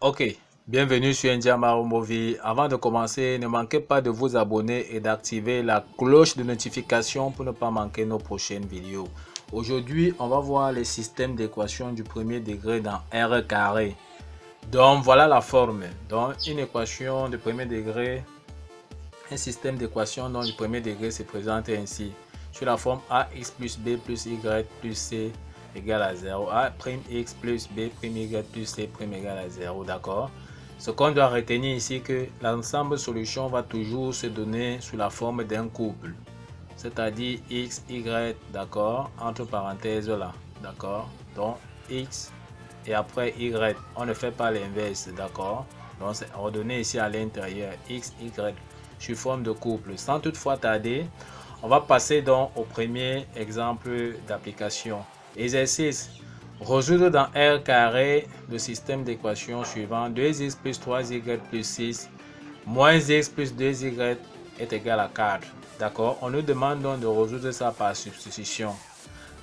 Ok, bienvenue sur Ndiamaro Movie. Avant de commencer, ne manquez pas de vous abonner et d'activer la cloche de notification pour ne pas manquer nos prochaines vidéos. Aujourd'hui, on va voir les systèmes d'équations du premier degré dans R carré. Donc, voilà la forme. Donc, une équation de premier degré, un système d'équations du premier degré se présente ainsi. Sur la forme ax plus b plus y plus c égale à 0. A' x plus b' y plus c' égale à 0. D'accord? Ce qu'on doit retenir ici, que l'ensemble solution va toujours se donner sous la forme d'un couple. C'est-à-dire x, y, d'accord? Entre parenthèses là. D'accord? Donc, x et après y. On ne fait pas l'inverse. D'accord? Donc, c'est ordonné ici à l'intérieur. X, y sur forme de couple. Sans toutefois tarder, on va passer donc au premier exemple d'application. Exercice. Résoudre dans R carré le système d'équation suivant 2x plus 3y plus 6 moins x plus 2y est égal à 4. D'accord? On nous demande donc de résoudre ça par substitution.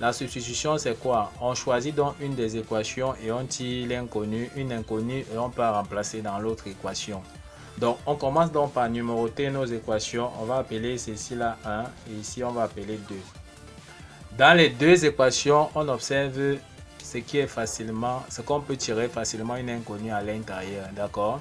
La substitution, c'est quoi? On choisit donc une des équations et on tire l'inconnu, une inconnue, et on peut remplacer dans l'autre équation. Donc, on commence donc par numéroter nos équations. On va appeler ceci là 1 et ici on va appeler 2. Dans les deux équations, on observe ce qu'on peut tirer facilement une inconnue à l'intérieur. D'accord?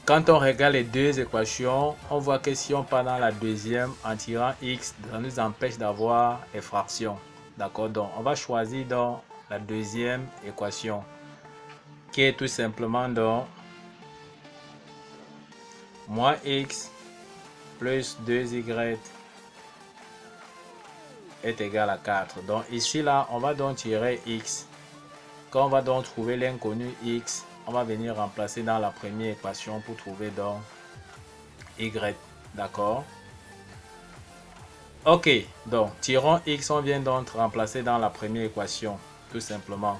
Quand on regarde les deux équations, on voit que si on part dans la deuxième en tirant x, ça nous empêche d'avoir les fractions. D'accord? Donc, on va choisir donc la deuxième équation qui est tout simplement donc moins x plus 2y est égal à 4. Donc ici là, on va donc tirer x. Quand on va donc trouver l'inconnu x, on va venir remplacer dans la première équation pour trouver donc y. D'accord? Ok, donc tirons x, on vient donc remplacer dans la première équation, tout simplement.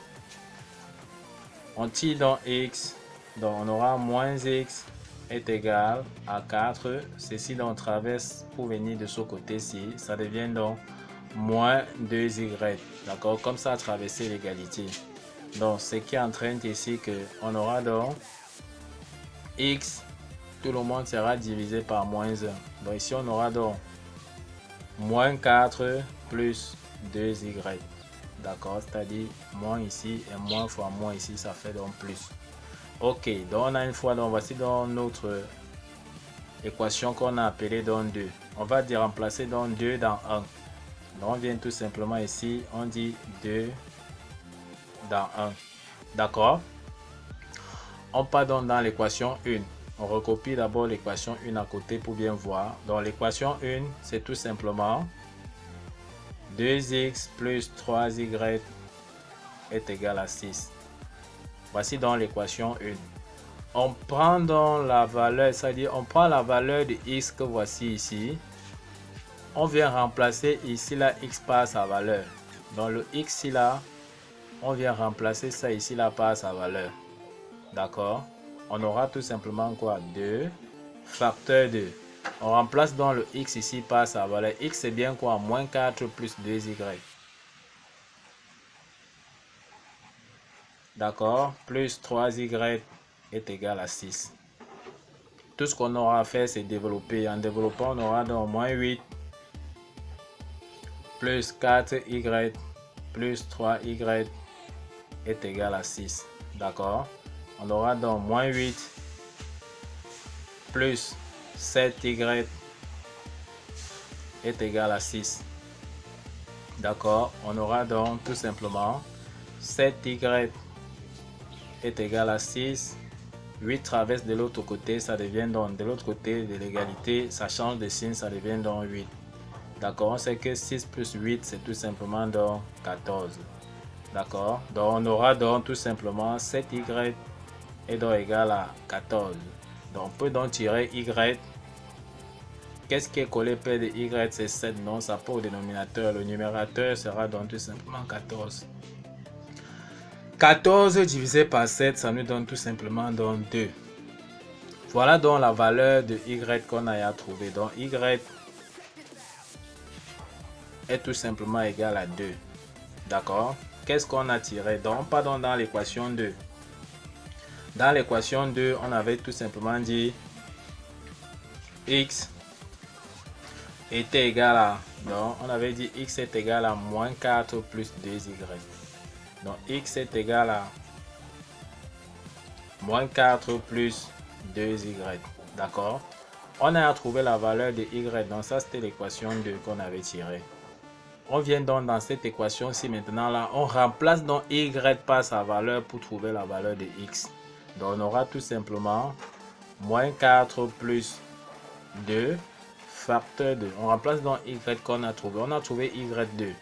On tire donc x, donc on aura moins x est égal à 4. Ceci donc traverse pour venir de ce côté-ci, ça devient donc moins 2y. D'accord? Comme ça, traverser l'égalité. Donc, ce qui entraîne ici que on aura donc x, tout le monde sera divisé par moins 1. Donc, ici, on aura donc moins 4 plus 2y. D'accord? C'est-à-dire moins ici et moins fois moins ici, ça fait donc plus. Ok, donc on a une fois, donc voici donc notre équation qu'on a appelée donc 2. On va remplacer donc 2 dans 1. Donc on vient tout simplement ici, on dit 2 dans 1. D'accord? On part donc dans l'équation 1. On recopie d'abord l'équation 1 à côté pour bien voir. Donc l'équation 1, c'est tout simplement 2x plus 3y est égal à 6. Voici donc l'équation 1. On prend donc la valeur, c'est-à-dire on prend la valeur de x que voici ici. On vient remplacer ici là x par sa valeur. Donc le x ici là, on vient remplacer ça ici là par sa valeur. D'accord? On aura tout simplement quoi? 2 facteur 2. On remplace donc le x ici par sa valeur. X c'est bien quoi? Moins 4 plus 2y. D'accord? Plus 3y est égal à 6. Tout ce qu'on aura à faire, c'est développer. En développant, on aura donc moins 8 plus 4y plus 3y est égal à 6. D'accord? On aura donc moins 8 plus 7y est égal à 6. D'accord? On aura donc tout simplement 7y est égal à 6. 8 traverse de l'autre côté, ça devient donc de l'autre côté de l'égalité, ça change de signe, ça devient donc 8. D'accord? On sait que 6 plus 8, c'est tout simplement donc 14. D'accord? Donc on aura donc tout simplement 7y est donc égal à 14. Donc on peut donc tirer y. Qu'est-ce qui est collé près de y? C'est 7, non? Ça peut au dénominateur. Le numérateur sera donc tout simplement 14. 14 divisé par 7, ça nous donne tout simplement donc 2. Voilà donc la valeur de y qu'on a à trouver. Donc y est tout simplement égal à 2. D'accord? Qu'est-ce qu'on a tiré? Donc on part donc dans l'équation 2. Dans l'équation 2, on avait tout simplement dit x était égal à, donc on avait dit x est égal à moins 4 plus 2y. Donc x est égal à moins 4 plus 2y. D'accord? On a trouvé la valeur de y. Donc ça, c'était l'équation 2 qu'on avait tirée. On vient donc dans cette équation-ci maintenant là, on remplace donc y par sa valeur pour trouver la valeur de x. Donc on aura tout simplement moins 4 plus 2 facteur 2. On remplace donc y qu'on a trouvé. On a trouvé y2.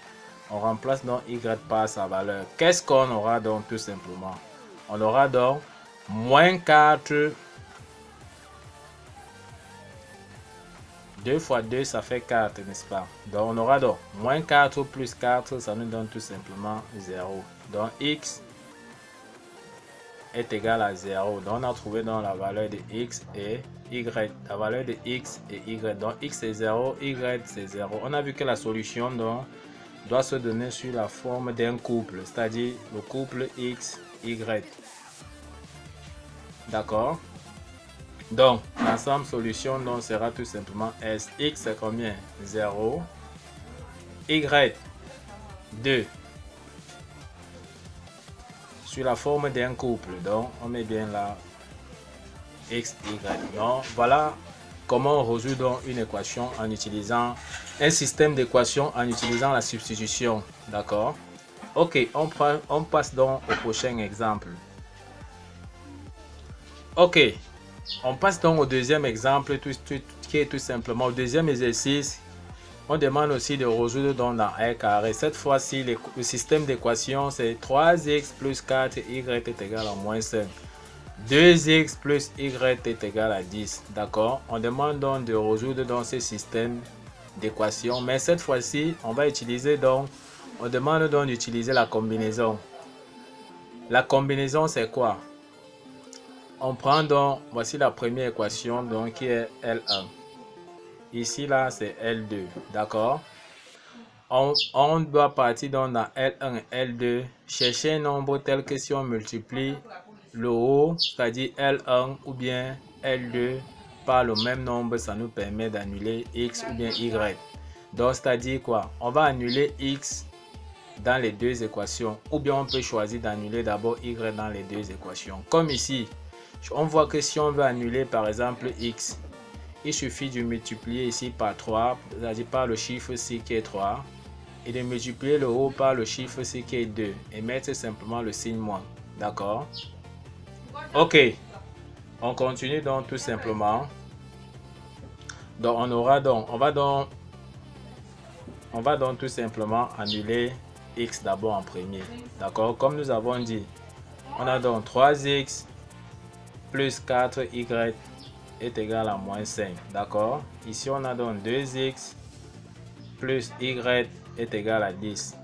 On remplace donc y par sa valeur. Qu'est-ce qu'on aura donc tout simplement? On aura donc moins 4. 2 fois 2, ça fait 4, n'est-ce pas? Donc, on aura donc moins 4 plus 4, ça nous donne tout simplement 0. Donc, x est égal à 0. Donc, on a trouvé donc la valeur de x et y. La valeur de x et y. Donc, x est 0, y c'est 0. On a vu que la solution donc, doit se donner sur la forme d'un couple, c'est-à-dire le couple x, y. D'accord? Donc, l'ensemble solution donc, sera tout simplement S. X c'est combien? 0. Y, 2. Sur la forme d'un couple. Donc, on met bien là X, Y. Donc, voilà comment on résout donc une équation en utilisant un système d'équation en utilisant la substitution. D'accord? Ok, on passe donc au prochain exemple. Ok. On passe donc au deuxième exemple qui est tout simplement au deuxième exercice. On demande aussi de résoudre donc dans R carré. Cette fois-ci, le système d'équation c'est 3x plus 4y est égal à moins 5. 2x plus y est égal à 10. D'accord? On demande donc de résoudre dans ce système d'équation. Mais cette fois-ci, on va utiliser donc, on demande donc d'utiliser la combinaison. La combinaison c'est quoi? On prend donc, voici la première équation donc qui est L1. Ici là c'est L2, d'accord? On doit partir donc dans L1 et L2, chercher un nombre tel que si on multiplie le haut, c'est-à-dire L1 ou bien L2 par le même nombre, ça nous permet d'annuler X ou bien Y. Donc c'est-à-dire quoi? On va annuler X dans les deux équations ou bien on peut choisir d'annuler d'abord Y dans les deux équations. Comme ici, on voit que si on veut annuler par exemple X, il suffit de multiplier ici par 3, c'est-à-dire par le chiffre ci qui est 3, et de multiplier le haut par le chiffre ci qui est 2, et mettre simplement le signe moins. D'accord? Ok, on continue donc tout simplement. Donc on aura donc, on va donc tout simplement annuler X d'abord en premier. D'accord? Comme nous avons dit, on a donc 3x plus 4y est égal à moins 5. D'accord? Ici, on a donc 2x plus y est égal à 10.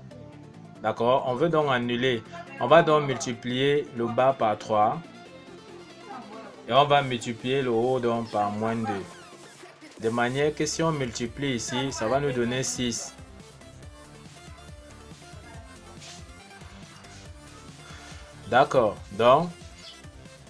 D'accord? On veut donc annuler. On va donc multiplier le bas par 3. Et on va multiplier le haut donc par moins 2. De manière que si on multiplie ici, ça va nous donner 6. D'accord? Donc,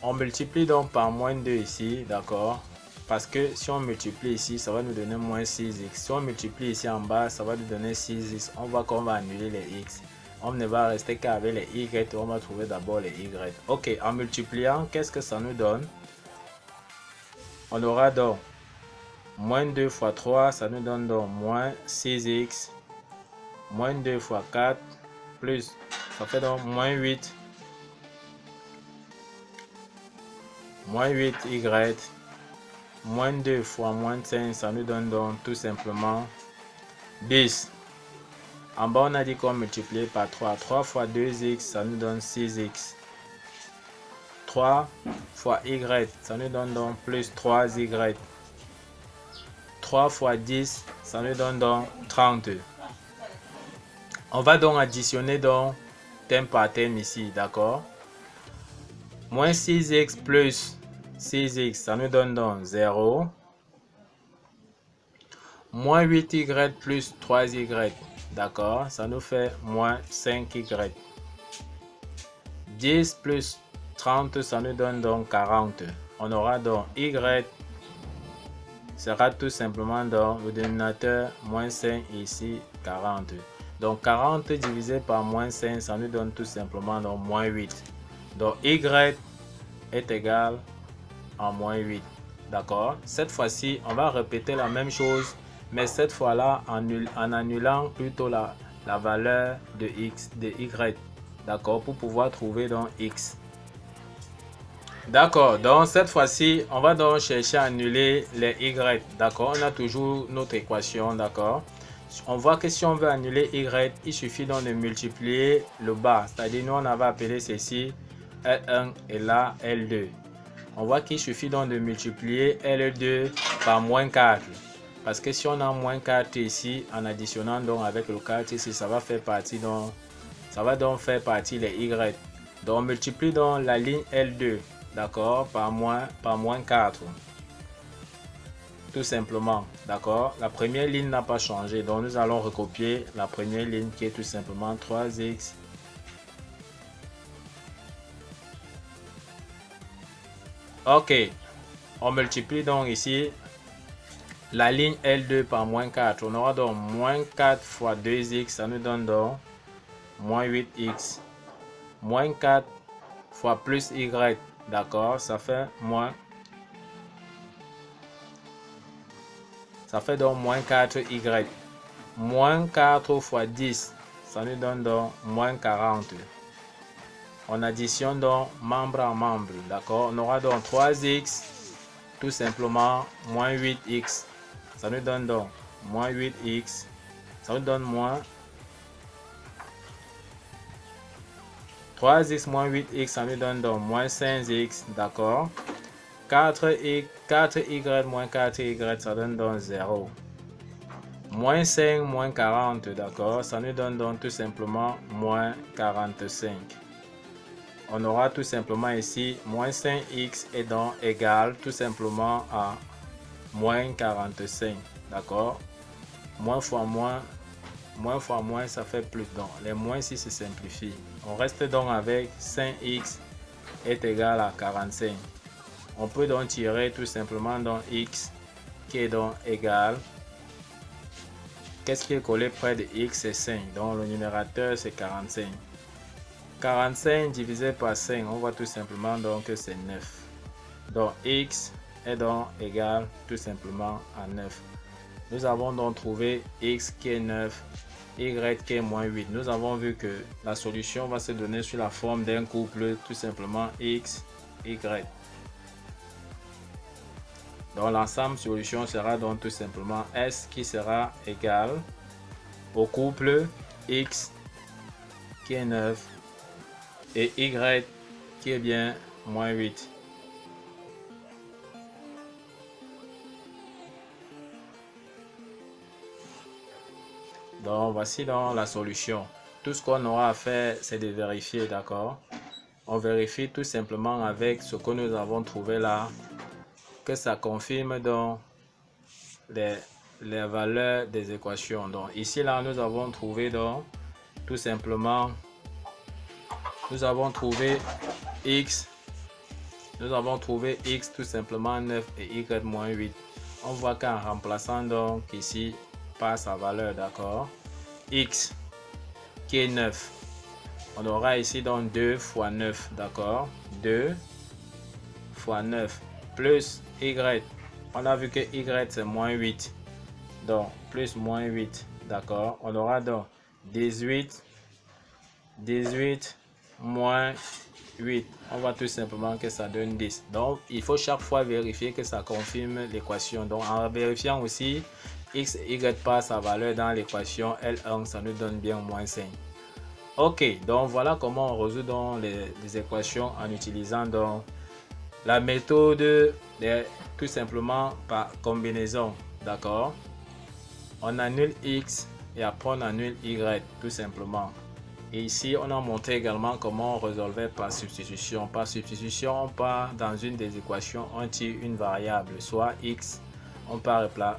on multiplie donc par moins 2 ici, d'accord? Parce que si on multiplie ici, ça va nous donner moins 6x. Si on multiplie ici en bas, ça va nous donner 6x. On voit qu'on va annuler les x. On ne va rester qu'avec les y. On va trouver d'abord les y. Ok, en multipliant, qu'est-ce que ça nous donne? On aura donc moins 2 fois 3, ça nous donne donc moins 6x. Moins 2 fois 4, plus, ça fait donc moins 8. Moins 8y, moins 2 fois moins 5, ça nous donne donc tout simplement 10. En bas, on a dit qu'on multiplie par 3. 3 fois 2x, ça nous donne 6x. 3 fois y, ça nous donne donc plus 3y. 3 fois 10, ça nous donne donc 30. On va donc additionner donc thème par thème ici, d'accord? Moins 6x plus 6x, ça nous donne donc 0. Moins 8y plus 3y, d'accord? Ça nous fait moins 5y. 10 plus 30, ça nous donne donc 40. On aura donc y sera tout simplement dans le dénominateur moins 5 et ici 40. Donc 40 divisé par moins 5, ça nous donne tout simplement donc moins 8. Donc y est égal à moins 8. D'accord? Cette fois-ci, on va répéter la même chose, mais cette fois-là en annulant plutôt la valeur de x, de y. D'accord? Pour pouvoir trouver donc x. D'accord, donc cette fois-ci, on va donc chercher à annuler les y. D'accord, on a toujours notre équation, d'accord. On voit que si on veut annuler y, il suffit donc de multiplier le bas. C'est-à-dire, nous, on avait appelé ceci L1 et là L2. On voit qu'il suffit donc de multiplier L2 par moins 4. Parce que si on a moins 4 ici, en additionnant donc avec le 4 ici, ça va faire partie donc, ça va donc faire partie les y. Donc on multiplie donc la ligne L2. D'accord, par moins 4. Tout simplement, d'accord. La première ligne n'a pas changé, donc nous allons recopier la première ligne qui est tout simplement 3x. Ok, on multiplie donc ici la ligne L2 par moins 4. On aura donc moins 4 fois 2x, ça nous donne donc moins 8x. Moins 4 fois plus y. D'accord, ça fait moins. Ça fait donc moins 4y. Moins 4 fois 10, ça nous donne donc moins 40. On additionne donc membre à membre. D'accord, on aura donc 3x, tout simplement, moins 8x. Ça nous donne donc moins 8x. Ça nous donne moins 3x moins 8x, ça nous donne donc moins 5x. D'accord. 4y moins 4y, ça donne donc 0. Moins 5 moins 40, d'accord. Ça nous donne donc tout simplement moins 45. On aura tout simplement ici moins 5x est donc égal tout simplement à moins 45. D'accord. Moins fois moins, ça fait plus. Donc les moins ici se simplifient. On reste donc avec 5x est égal à 45. On peut donc tirer tout simplement dans x qui est donc égal. Qu'est-ce qui est collé près de x? C'est 5. Donc le numérateur c'est 45. 45 divisé par 5, on voit tout simplement donc que c'est 9. Donc x est donc égal tout simplement à 9. Nous avons donc trouvé x qui est 9, y qui est moins 8. Nous avons vu que la solution va se donner sous la forme d'un couple tout simplement x, y. Donc l'ensemble solution sera donc tout simplement S qui sera égal au couple X qui est 9 et Y qui est bien moins 8. Donc voici donc la solution. Tout ce qu'on aura à faire, c'est de vérifier, d'accord? On vérifie tout simplement avec ce que nous avons trouvé là, que ça confirme donc les valeurs des équations. Donc ici là nous avons trouvé donc tout simplement x, nous avons trouvé x tout simplement 9 et y moins 8. On voit qu'en remplaçant donc ici par sa valeur, d'accord, x qui est 9, on aura ici donc 2 fois 9, d'accord, 2 fois 9 plus y. On a vu que y c'est moins 8. Donc, plus moins 8. D'accord. On aura donc 18 moins 8. On voit tout simplement que ça donne 10. Donc, il faut chaque fois vérifier que ça confirme l'équation. Donc, en vérifiant aussi x et y par sa valeur dans l'équation L1, ça nous donne bien moins 5. Ok, donc voilà comment on résout donc les équations en utilisant donc la méthode tout simplement par combinaison. D'accord. On annule x et après on annule y tout simplement. Et ici on a montré également comment on résolvait par substitution. Par substitution, on part dans une des équations, on tire une variable, soit x, on peut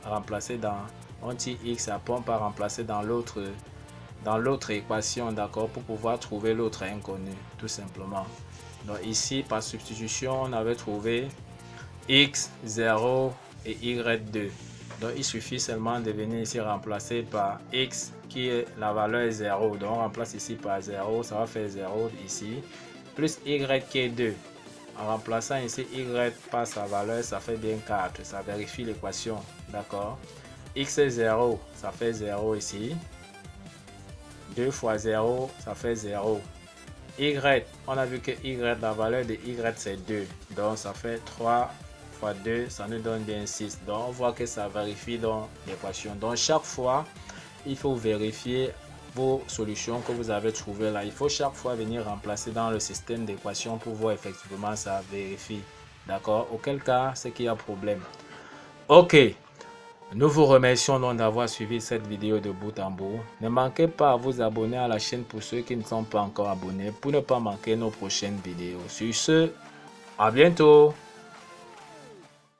remplacer dans, on tire x, après on peut remplacer dans l'autre équation, d'accord, pour pouvoir trouver l'autre inconnu tout simplement. Donc ici, par substitution, on avait trouvé x, 0 et y2. Donc il suffit seulement de venir ici remplacer par x qui est la valeur 0. Donc on remplace ici par 0, ça va faire 0 ici. Plus y qui est 2. En remplaçant ici y par sa valeur, ça fait bien 4. Ça vérifie l'équation. D'accord. X est 0, ça fait 0 ici. 2 fois 0, ça fait 0. Y, on a vu que y, la valeur de y c'est 2. Donc ça fait 3 fois 2, ça nous donne bien 6. Donc on voit que ça vérifie dans l'équation. Donc chaque fois, il faut vérifier vos solutions que vous avez trouvées là. Il faut chaque fois venir remplacer dans le système d'équation pour voir effectivement ça vérifie. D'accord? Auquel cas, c'est qu'il y a problème. Ok. Nous vous remercions donc d'avoir suivi cette vidéo de bout en bout. Ne manquez pas à vous abonner à la chaîne pour ceux qui ne sont pas encore abonnés pour ne pas manquer nos prochaines vidéos. Sur ce, à bientôt!